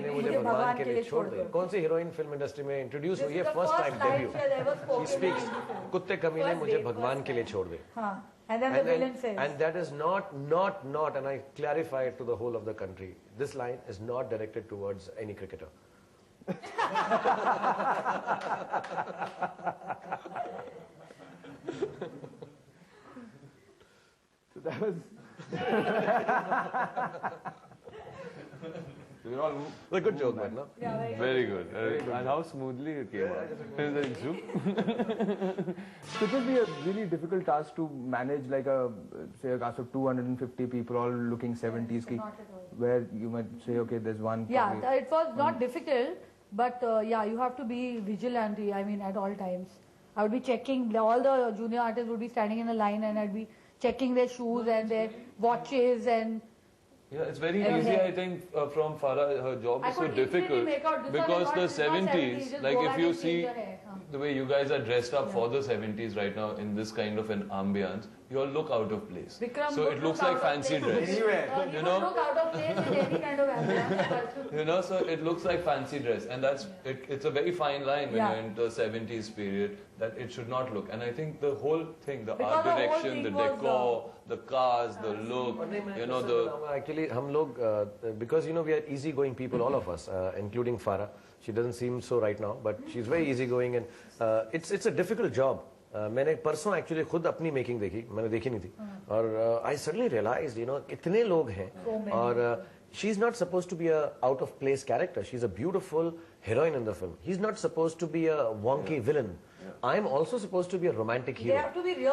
ने मुझे भगवान के लिए छोड़ दे। कौन सी हीरोइन फिल्म इंडस्ट्री में इंट्रोड्यूस हुई है first time debut? She speaks, कुत्ते कमीने मुझे भगवान के लिए छोड़ दे। And then the villain says, and that is not, and I clarify it to the whole of the country. This line is not directed towards any cricketer. So that was. It's a good joke, man, no? yeah, Very good. And how smoothly it came out. It was like, zoom. So it will be a really difficult task to manage like a, say a cast of 250 people all looking 70s, where you might say, okay, there's one. Yeah, it was not difficult, but yeah, you have to be vigilant, I mean, at all times. I would be checking, all the junior artists would be standing in a line and I'd be checking their shoes and their watches and... Yeah, it's very easy, I think, from Farah, her job is so difficult because the 70s, like if you see the way you guys are dressed up for the 70s right now in this kind of an ambience, you all look out of place. Vikram so it looks like fancy dress. You know, look out of place in any kind of ambience. You know, so it looks like fancy dress, and that's it's a very fine line when you're in the 70s period that it should not look. And I think the whole thing, the art direction, the decor, the cars, the look, you know, the... Actually, hum log, because, you know, we are easygoing people, all of us, including Farah. She doesn't seem so right now, but she's very easygoing and it's a difficult job. मैंने परसों actually खुद अपनी making देखी, मैंने देखी नहीं थी और I suddenly realised, you know, इतने लोग हैं और she is not supposed to be a out of place character, she is a beautiful heroine in the film, he is not supposed to be a wonky villain, I am also supposed to be a romantic hero,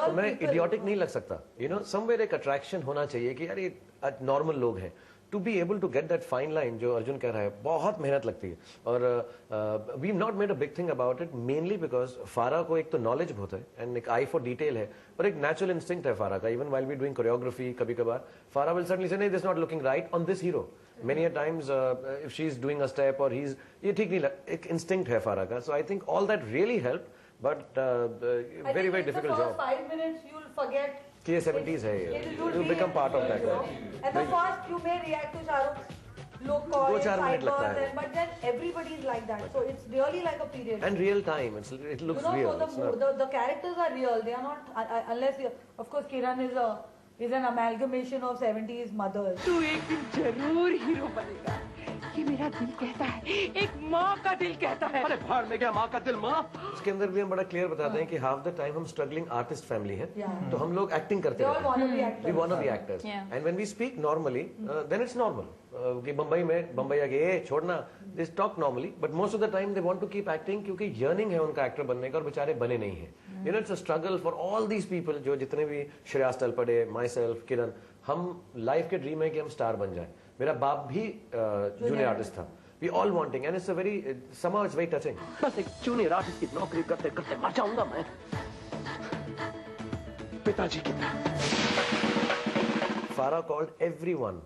तो मैं idiotic नहीं लग सकता, you know, somewhere एक attraction होना चाहिए कि यार ये नॉर्मल लोग हैं. To be able to get that fine line, जो अर्जुन कह रहा है, बहुत मेहनत लगती है और we've not made a big thing about it mainly because फारा को एक तो knowledge बहुत है and एक eye for detail है और एक natural instinct है फारा का. Even while we doing choreography, कभी कभार फारा will suddenly say, नहीं, this is not looking right on this hero. Many a times if she's doing a step or he's, ये ठीक नहीं, एक instinct है फारा का. So I think all that really helped, but very difficult job. For 5 minutes you'll forget. ये 70s है ये. You become part of that. At the first you may react to Shahrukh look or fibers, but then everybody is like that. So it's really like a period. And real time. It looks real. So the characters are real. They are not, unless you, of course, Kiran is an amalgamation of 70s mothers. तू एक दिन जरूर hero बनेगा. ये मेरा दिल कहता है, एक माँ का दिल कहता है. अरे भाड़ में क्या माँ का दिल, माँ. उसके अंदर भी हम बड़ा क्लियर बताते हैं कि हाफ द टाइम हम स्ट्रगलिंग आर्टिस्ट फैमिली है, तो हम लोग एक्टिंग करते हैं. We wanna be actors. And when we speak normally, then it's normal. कि बम्बई में बम्बईया के ए छोड़ना, they talk normally, but most of the time they want to keep acting क्योंकि yearning है उनका एक्टर बनने का और बेचारे बने नहीं हैं. You know, it's a struggle for all these people, जो जितने भी श्रेयास तलपड़े, myself, किरण, हम लाइफ के ड्रीम है कि हम स्टार बन जाएं. मेरा बाप भी जूनियर आर्टिस्ट था. We all wanting, and it's a very, somehow it's very touching. बस एक जूनियर आर्टिस्ट की नौकरी करते करते मर जाऊंगा मैं. पिताजी की तरह. Farah called everyone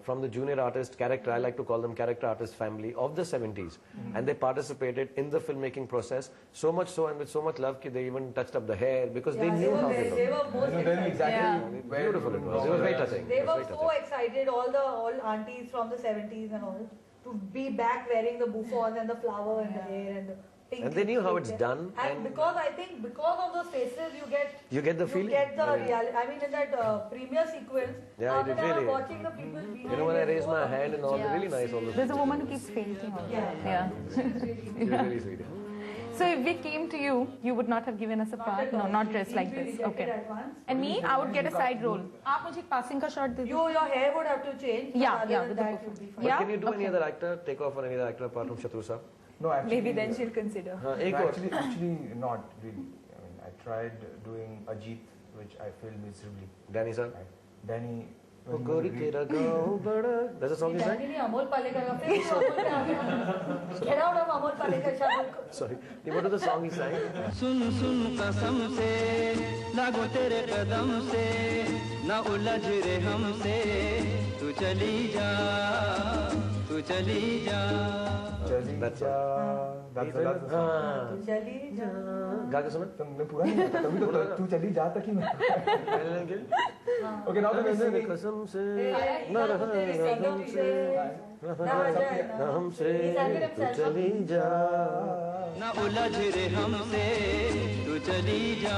from the junior artist character, I like to call them character artist family of the 70s, and they participated in the filmmaking process so much so and with so much love that they even touched up the hair because they knew how they were exactly beautiful it was. It was very touching. They were so excited, all aunties from the 70s and all, to be back wearing the bouffants and the flower and the hair and the pink. And they knew how it's done. And because I think because of those faces you get the feeling. You get the reality. I mean in that premiere sequence, yeah, it really watching the people behind. You know, when I raise my hand and all, really nice. All There's a woman who keeps fainting. Yeah. Really sweet. So if we came to you, you would not have given us a part? No, not dressed like this. Okay. And me, I would get a side role. आप मुझे passing का shot दे दो. Your hair would have to change. Yeah. That would be fine. But can you do any other actor? Take off on any other actor apart from Shatru Sahab? No, actually. Maybe then she'll consider. Actually not really. I mean, I tried doing Ajit, which I failed miserably. Danny sir? Danny. That's a song you sang? Amol Palekar. Get out of Amol Palekar. Sorry. What was the song he sang? सुन सुन कसम से लागो तेरे कदम से ना उलझ रे हमसे तू चली जा तू चली जा That's all. That's the song. चली जा गा के सुना तुमने पूरा नहीं गाया, तभी तो तू चली जा तक ही मैं Okay, now the music. कसम से न रहा हमसे तू चली जा ना उलझ रे हमसे तू चली जा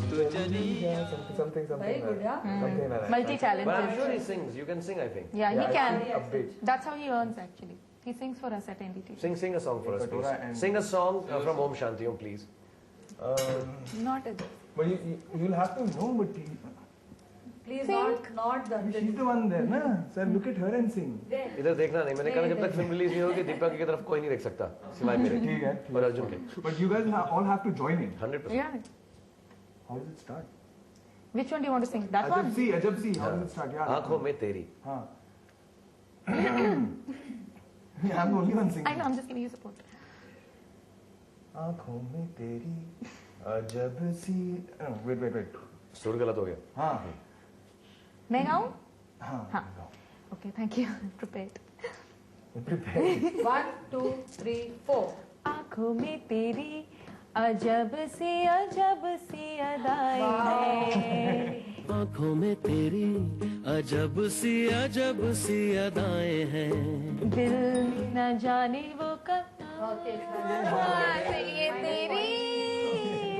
तू चली जा Something very good, yeah. something like that. But I'm Multi-talented. sure he sings. You can sing, I think. Yeah, he can. Update. That's how he earns actually. He sings for us at NDT. Sing a song for us, Katura please. and- Sing a song from Om Shanti Om, please. Not a But you'll have to know, but Please Think. not the she's the one there, na? Sir, look at her and sing. इधर देखना नहीं मैंने कहा जब तक film release नहीं होगी दीपक की तरफ कोई नहीं देख सकता सिवाय मेरे ठीक है और अर्जुन के But you guys all have to join in. 100%. Yeah. How does it start? Which one do you want to sing? That one? Ajab see. How does it start? Yeah. आंखों में तेरी हाँ. I'm the only one singing. I know, I'm just giving you support. आंखों में तेरी अजब सी. Wait. सुर गलत हो गया हाँ. मैं गाऊं? हाँ. हाँ. Okay, thank you. Prepared. Prepare. 1, 2, 3, 4. आंखों में तेरी अजब सी अदाएं हैं आँखों में तेरी अजब सी अदाएं हैं दिल न जाने वो कब Okay. ये तेरी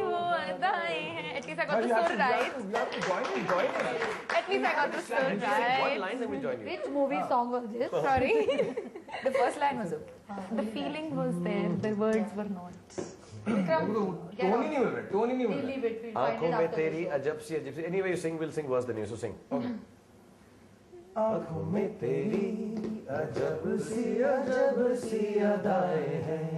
वो अदाएं हैं. At least I got the You have sur to- right. you have to join in. At least I got the sur one right. line let me join you Which movie song was this? Sorry. The first line was okay. The feeling was there. The words were not. Tone ही नहीं मिल रहा. Tone ही नहीं मिल We'll रहा. leave it. We'll find आंखों it में after तेरी the show. अजब सी anyway you sing we'll sing worse than you so sing आंखों में तेरी अजब सी अदाएं हैं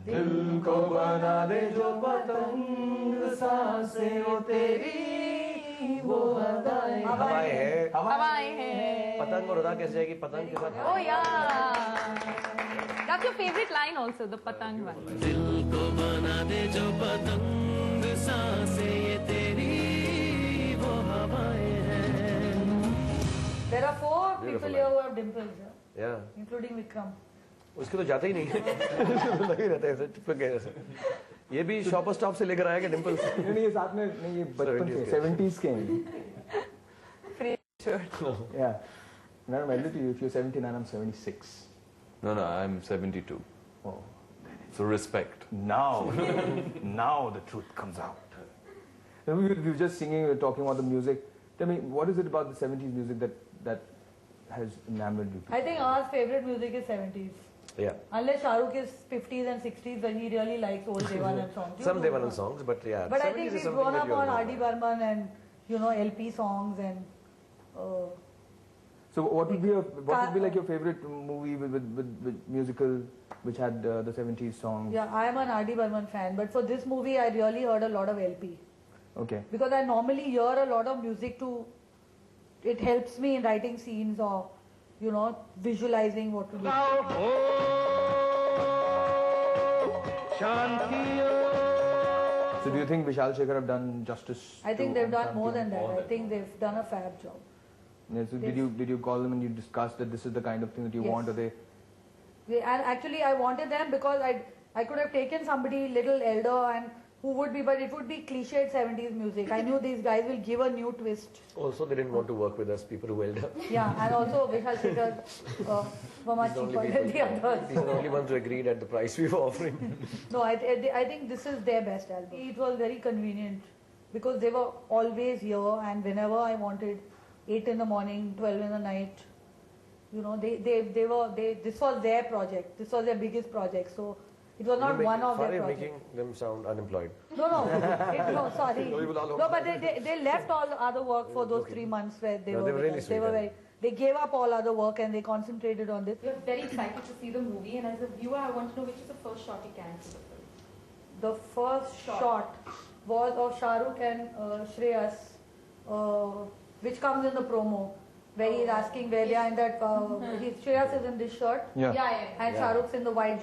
दिल को बना दे जो पतंग सांसें वो तेरी वो अदाएं हवाएं हैं हवाएं हैं. पतंग और अदा कैसे जाएगी पतंग के साथ Oh yeah. That's your favorite line also, the patang one. दिल को बना दे जो पतंग सांसें ये तेरी वो हवाएं हैं There are 4 people Beautiful here who have dimples, yeah including Vikram. उसके तो जाते ही नहीं है लगे रहते हैं ऐसे चिपक गए ऐसे ये भी शॉपर स्टॉप से लेकर आया क्या डिम्पल नहीं ये साथ में नहीं ये बचपन के 70s के हैं. Yeah. No, I'm elder to you. If you're 79, I'm 76. No, I'm 72. Oh. So respect. Now the truth comes out. We were just singing, we were talking about the music. Tell me, what is it about the 70s music that has enamored you? I think our favorite music is 70s. yeah Unless Shahrukh is 50s and 60s when he really likes old Devanand songs. some Devanand songs but yeah But I 70s think is we've something grown that up you all on know R.D. about. Burman and, LP songs and... So what would be like your favorite movie with musical which had the 70s songs? Yeah, I am an R.D. Burman fan, but for this movie I really heard a lot of LP. Okay. Because I normally hear a lot of music it helps me in writing scenes or, visualizing what to do. So do you think Vishal Shekhar have done justice? I think to they've done Shanti more Om? than that. I think they've done a fab job. Yeah, so did you call them and you discussed that this is the kind of thing that you Yes. want, or they? And actually I wanted them because I could have taken somebody little elder and who would be, but it would be cliched 70s music. I knew these guys will give a new twist. Also, they didn't want to work with us, people who held up. Yeah, and also Vishal Shekhar were much These are the cheaper only than the people- others. These are the only ones who agreed at the price we were offering. No, I think this is their best album. It was very convenient because they were always here and whenever I wanted, 8 in the morning, 12 in the night, this was their project. This was their biggest project. So it was not one of their projects. making them sound unemployed. No, sorry. No, we will all No, but they left all the other work for those 3 months where they No, were they were with really us. They sweet, were yeah. they gave up all other work and they concentrated on this. We're very excited to see the movie, and as a viewer, I want to know which is the first shot you can see the film. The first shot was of Shahrukh and Shreyas, which comes in the promo, where he's asking where they are in that. Shreyas is in this shirt, Yeah. Yeah. and Shahrukh's in the white